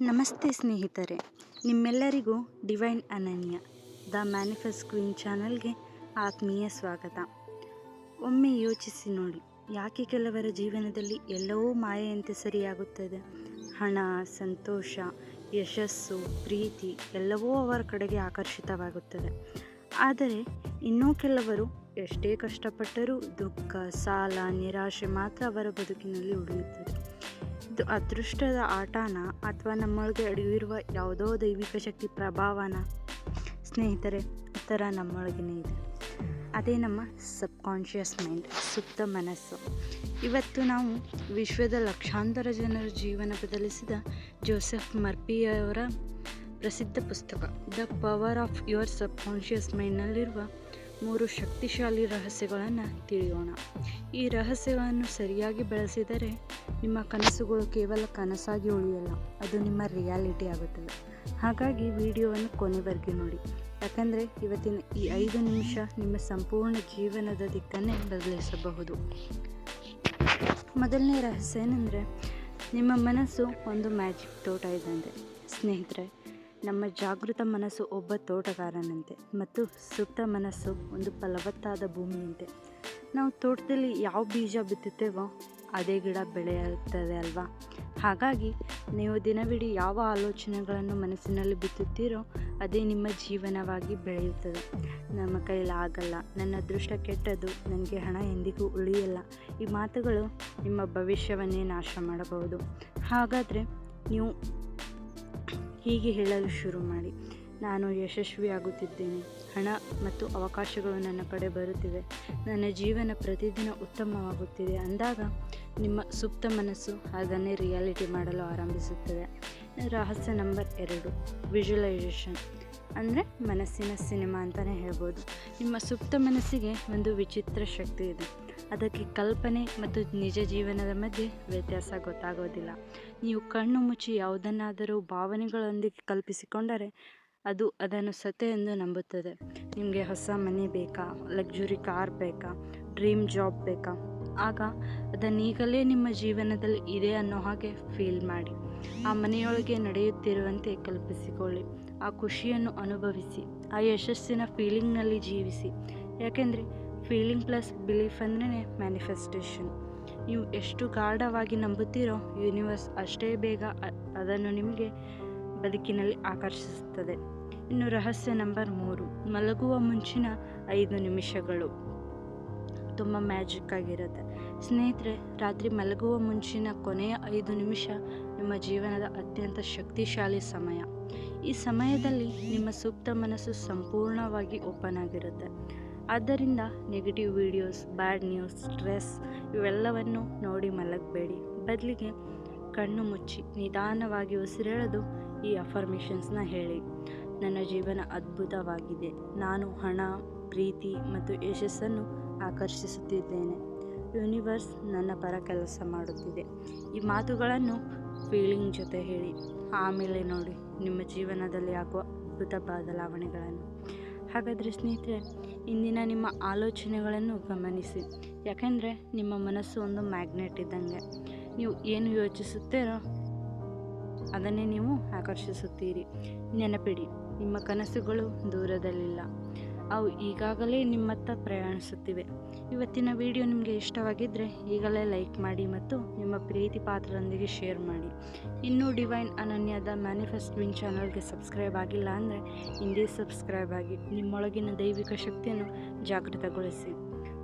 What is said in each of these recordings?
ನಮಸ್ತೆ ಸ್ನೇಹಿತರೆ, ನಿಮ್ಮೆಲ್ಲರಿಗೂ ಡಿವೈನ್ ಅನನ್ಯ ದ ಮ್ಯಾನಿಫೆಸ್ಟ್ ಕ್ವೀನ್ ಚಾನಲ್ಗೆ ಆತ್ಮೀಯ ಸ್ವಾಗತ. ಒಮ್ಮೆ ಯೋಚಿಸಿ ನೋಡಿ, ಯಾಕೆ ಕೆಲವರ ಜೀವನದಲ್ಲಿ ಎಲ್ಲವೂ ಮಾಯೆಯಂತೆ ಸರಿಯಾಗುತ್ತದೆ? ಹಣ, ಸಂತೋಷ, ಯಶಸ್ಸು, ಪ್ರೀತಿ ಎಲ್ಲವೂ ಅವರ ಕಡೆಗೆ ಆಕರ್ಷಿತವಾಗುತ್ತದೆ. ಆದರೆ ಇನ್ನೂ ಕೆಲವರು ಎಷ್ಟೇ ಕಷ್ಟಪಟ್ಟರೂ ದುಃಖ, ಸಾಲ, ನಿರಾಶೆ ಮಾತ್ರ ಅವರ ಬದುಕಿನಲ್ಲಿ ಉಳಿಯುತ್ತದೆ. ಇದು ಅದೃಷ್ಟದ ಆಟನ ಅಥವಾ ನಮ್ಮೊಳಗೆ ಅಡಗಿರುವ ಯಾವುದೋ ದೈವಿಕ ಶಕ್ತಿ ಪ್ರಭಾವನ? ಸ್ನೇಹಿತರೆ, ಉತ್ತರ ನಮ್ಮೊಳಗೇ ಇದೆ. ಅದೇ ನಮ್ಮ ಸಬ್ಕಾನ್ಷಿಯಸ್ ಮೈಂಡ್, ಸುಪ್ತ ಮನಸ್ಸು. ಇವತ್ತು ನಾವು ವಿಶ್ವದ ಲಕ್ಷಾಂತರ ಜನರ ಜೀವನ ಬದಲಿಸಿದ ಜೋಸೆಫ್ ಮರ್ಫಿಯವರ ಪ್ರಸಿದ್ಧ ಪುಸ್ತಕ the power of your subconscious ಮೈಂಡ್ನಲ್ಲಿರುವ 3 ಶಕ್ತಿಶಾಲಿ ರಹಸ್ಯಗಳನ್ನು ತಿಳಿಯೋಣ. ಈ ರಹಸ್ಯಗಳನ್ನು ಸರಿಯಾಗಿ ಬಳಸಿದರೆ ನಿಮ್ಮ ಕನಸುಗಳು ಕೇವಲ ಕನಸಾಗಿ ಉಳಿಯಲ್ಲ, ಅದು ನಿಮ್ಮ ರಿಯಾಲಿಟಿ ಆಗುತ್ತದೆ. ಹಾಗಾಗಿ ವಿಡಿಯೋವನ್ನು ಕೊನೆವರೆಗೆ ನೋಡಿ, ಯಾಕಂದರೆ ಇವತ್ತಿನ ಈ 5 ನಿಮಿಷ ನಿಮ್ಮ ಸಂಪೂರ್ಣ ಜೀವನದ ದಿಕ್ಕನ್ನೇ ಬದಲಿಸಬಹುದು. ಮೊದಲನೇ ರಹಸ್ಯ ಏನಂದರೆ, ನಿಮ್ಮ ಮನಸ್ಸು ಒಂದು ಮ್ಯಾಜಿಕ್ ತೋಟ ಇದ್ದಂತೆ. ಸ್ನೇಹಿತರೆ, ನಮ್ಮ ಜಾಗೃತ ಮನಸ್ಸು ಒಬ್ಬ ತೋಟಗಾರನಂತೆ ಮತ್ತು ಸುಪ್ತ ಮನಸ್ಸು ಒಂದು ಫಲವತ್ತಾದ ಭೂಮಿಯಂತೆ. ನಾವು ತೋಟದಲ್ಲಿ ಯಾವ ಬೀಜ ಬಿತ್ತುತ್ತೇವೋ ಅದೇ ಗಿಡ ಬೆಳೆಯುತ್ತದೆ ಅಲ್ವಾ? ಹಾಗಾಗಿ ನೀವು ದಿನವಿಡೀ ಯಾವ ಆಲೋಚನೆಗಳನ್ನು ಮನಸ್ಸಿನಲ್ಲಿ ಬಿತ್ತುತ್ತೀರೋ ಅದೇ ನಿಮ್ಮ ಜೀವನವಾಗಿ ಬೆಳೆಯುತ್ತದೆ. ನಮ್ಮ ಕೈಲಾಗಲ್ಲ, ನನ್ನ ಅದೃಷ್ಟ ಕೆಟ್ಟದ್ದು, ನನಗೆ ಹಣ ಎಂದಿಗೂ ಉಳಿಯಲ್ಲ, ಈ ಮಾತುಗಳು ನಿಮ್ಮ ಭವಿಷ್ಯವನ್ನೇ ನಾಶ ಮಾಡಬಹುದು. ಹಾಗಾದರೆ ನೀವು ಹೀಗೆ ಹೇಳಲು ಶುರು ಮಾಡಿ: ನಾನು ಯಶಸ್ವಿಯಾಗುತ್ತಿದ್ದೇನೆ, ಹಣ ಮತ್ತು ಅವಕಾಶಗಳು ನನ್ನ ಕಡೆ ಬರುತ್ತಿವೆ, ನನ್ನ ಜೀವನ ಪ್ರತಿದಿನ ಉತ್ತಮವಾಗುತ್ತಿದೆ ಅಂದಾಗ ನಿಮ್ಮ ಸುಪ್ತ ಮನಸ್ಸು ಅದನ್ನೇ ರಿಯಾಲಿಟಿ ಮಾಡಲು ಆರಂಭಿಸುತ್ತದೆ. ರಹಸ್ಯ ನಂಬರ್ 2, ವಿಜುವಲೈಸೇಷನ್ ಅಂದರೆ ಮನಸ್ಸಿನ ಸಿನಿಮಾ ಅಂತಲೇ ಹೇಳ್ಬೋದು. ನಿಮ್ಮ ಸುಪ್ತ ಮನಸ್ಸಿಗೆ ಒಂದು ವಿಚಿತ್ರ ಶಕ್ತಿ ಇದೆ. ಅದಕ್ಕೆ ಕಲ್ಪನೆ ಮತ್ತು ನಿಜ ಜೀವನದ ಮಧ್ಯೆ ವ್ಯತ್ಯಾಸ ಗೊತ್ತಾಗೋದಿಲ್ಲ. ನೀವು ಕಣ್ಣು ಮುಚ್ಚಿ ಯಾವುದನ್ನಾದರೂ ಭಾವನೆಗಳೊಂದಿಗೆ ಕಲ್ಪಿಸಿಕೊಂಡರೆ ಅದು ಅದನ್ನು ಸತ್ಯ ಎಂದು ನಂಬುತ್ತದೆ. ನಿಮಗೆ ಹೊಸ ಮನೆ ಬೇಕಾ, ಲಕ್ಸುರಿ ಕಾರ್ ಬೇಕಾ, ಡ್ರೀಮ್ ಜಾಬ್ ಬೇಕಾ? ಆಗ ಅದನ್ನೀಗಲೇ ನಿಮ್ಮ ಜೀವನದಲ್ಲಿ ಇದೆ ಅನ್ನೋ ಹಾಗೆ ಫೀಲ್ ಮಾಡಿ. ಆ ಮನೆಯೊಳಗೆ ನಡೆಯುತ್ತಿರುವಂತೆ ಕಲ್ಪಿಸಿಕೊಳ್ಳಿ. ಆ ಖುಷಿಯನ್ನು ಅನುಭವಿಸಿ, ಆ ಯಶಸ್ಸಿನ ಫೀಲಿಂಗ್ನಲ್ಲಿ ಜೀವಿಸಿ. ಯಾಕೆಂದರೆ ಫೀಲಿಂಗ್ ಪ್ಲಸ್ ಬಿಲೀಫ್ ಅಂದ್ರೆ ಮ್ಯಾನಿಫೆಸ್ಟೇಷನ್. ನೀವು ಎಷ್ಟು ಗಾಢವಾಗಿ ನಂಬುತ್ತೀರೋ ಯೂನಿವರ್ಸ್ ಅಷ್ಟೇ ಬೇಗ ಅದನ್ನು ನಿಮಗೆ ಬದುಕಿನಲ್ಲಿ ಆಕರ್ಷಿಸುತ್ತದೆ. ಇನ್ನು ರಹಸ್ಯ ನಂಬರ್ 3, ಮಲಗುವ ಮುಂಚಿನ 5 ನಿಮಿಷಗಳು ತುಂಬ ಮ್ಯಾಜಿಕ್ ಆಗಿರುತ್ತೆ. ಸ್ನೇಹಿತರೆ, ರಾತ್ರಿ ಮಲಗುವ ಮುಂಚಿನ ಕೊನೆಯ 5 ನಿಮಿಷ ನಿಮ್ಮ ಜೀವನದ ಅತ್ಯಂತ ಶಕ್ತಿಶಾಲಿ ಸಮಯ. ಈ ಸಮಯದಲ್ಲಿ ನಿಮ್ಮ ಸುಪ್ತ ಮನಸ್ಸು ಸಂಪೂರ್ಣವಾಗಿ ಓಪನ್ ಆಗಿರುತ್ತೆ. ಆದ್ದರಿಂದ negative videos, bad news, stress ಇವೆಲ್ಲವನ್ನು ನೋಡಿ ಮಲಗಬೇಡಿ. ಬದಲಿಗೆ ಕಣ್ಣು ಮುಚ್ಚಿ ನಿಧಾನವಾಗಿ ಉಸಿರೆಳೆದು ಈ ಅಫರ್ಮೇಷನ್ಸ್ನ ಹೇಳಿ: ನನ್ನ ಜೀವನ ಅದ್ಭುತವಾಗಿದೆ, ನಾನು ಹಣ, ಪ್ರೀತಿ ಮತ್ತು ಯಶಸ್ಸನ್ನು ಆಕರ್ಷಿಸುತ್ತಿದ್ದೇನೆ, ಯೂನಿವರ್ಸ್ ನನ್ನ ಪರ ಕೆಲಸ ಮಾಡುತ್ತಿದೆ. ಈ ಮಾತುಗಳನ್ನು ಫೀಲಿಂಗ್ ಜೊತೆ ಹೇಳಿ. ಆಮೇಲೆ ನೋಡಿ ನಿಮ್ಮ ಜೀವನದಲ್ಲಿ ಆಗುವ ಅದ್ಭುತ ಬದಲಾವಣೆಗಳನ್ನು. ಹಾಗಾದರೆ ಸ್ನೇಹಿತರೆ, ಇಂದಿನ ನಿಮ್ಮ ಆಲೋಚನೆಗಳನ್ನು ಗಮನಿಸಿ. ಯಾಕೆಂದರೆ ನಿಮ್ಮ ಮನಸ್ಸು ಒಂದು ಮ್ಯಾಗ್ನೆಟ್ ಇದ್ದಂಗೆ. ನೀವು ಏನು ಯೋಚಿಸುತ್ತೀರೋ ಅದನ್ನೇ ನೀವು ಆಕರ್ಷಿಸುತ್ತೀರಿ. ನೆನಪಿಡಿ, ನಿಮ್ಮ ಕನಸುಗಳು ದೂರದಲ್ಲಿಲ್ಲ, ಅವು ಈಗಾಗಲೇ ನಿಮ್ಮತ್ತ ಪ್ರಯಾಣಿಸುತ್ತಿವೆ. ಇವತ್ತಿನ ವಿಡಿಯೋ ನಿಮಗೆ ಇಷ್ಟವಾಗಿದ್ದರೆ ಈಗಲೇ ಲೈಕ್ ಮಾಡಿ ಮತ್ತು ನಿಮ್ಮ ಪ್ರೀತಿ ಪಾತ್ರರೊಂದಿಗೆ ಶೇರ್ ಮಾಡಿ. ಇನ್ನೂ ಡಿವೈನ್ ಅನನ್ಯದ ಮ್ಯಾನಿಫೆಸ್ಟ್ ಕ್ವೀನ್ ಚಾನಲ್ಗೆ ಸಬ್ಸ್ಕ್ರೈಬ್ ಆಗಿಲ್ಲ ಅಂದರೆ ಹಿಂದೆ ಸಬ್ಸ್ಕ್ರೈಬ್ ಆಗಿ ನಿಮ್ಮೊಳಗಿನ ದೈವಿಕ ಶಕ್ತಿಯನ್ನು ಜಾಗೃತಗೊಳಿಸಿ.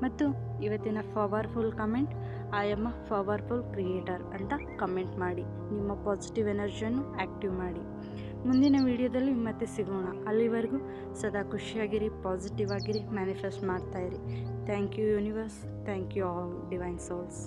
ಮತ್ತು ಇವತ್ತಿನ powerful comment: I am a powerful creator ಅಂತ ಕಮೆಂಟ್ ಮಾಡಿ ನಿಮ್ಮ ಪಾಸಿಟಿವ್ ಎನರ್ಜಿಯನ್ನು ಆ್ಯಕ್ಟಿವ್ ಮಾಡಿ. ಮುಂದಿನ ವಿಡಿಯೋದಲ್ಲಿ ಮತ್ತೆ ಸಿಗೋಣ. ಅಲ್ಲಿವರೆಗೂ ಸದಾ ಖುಷಿಯಾಗಿರಿ, ಪಾಸಿಟಿವ್ ಆಗಿರಿ, ಮ್ಯಾನಿಫೆಸ್ಟ್ ಮಾಡ್ತಾಯಿರಿ. Thank you universe, thank you all divine souls.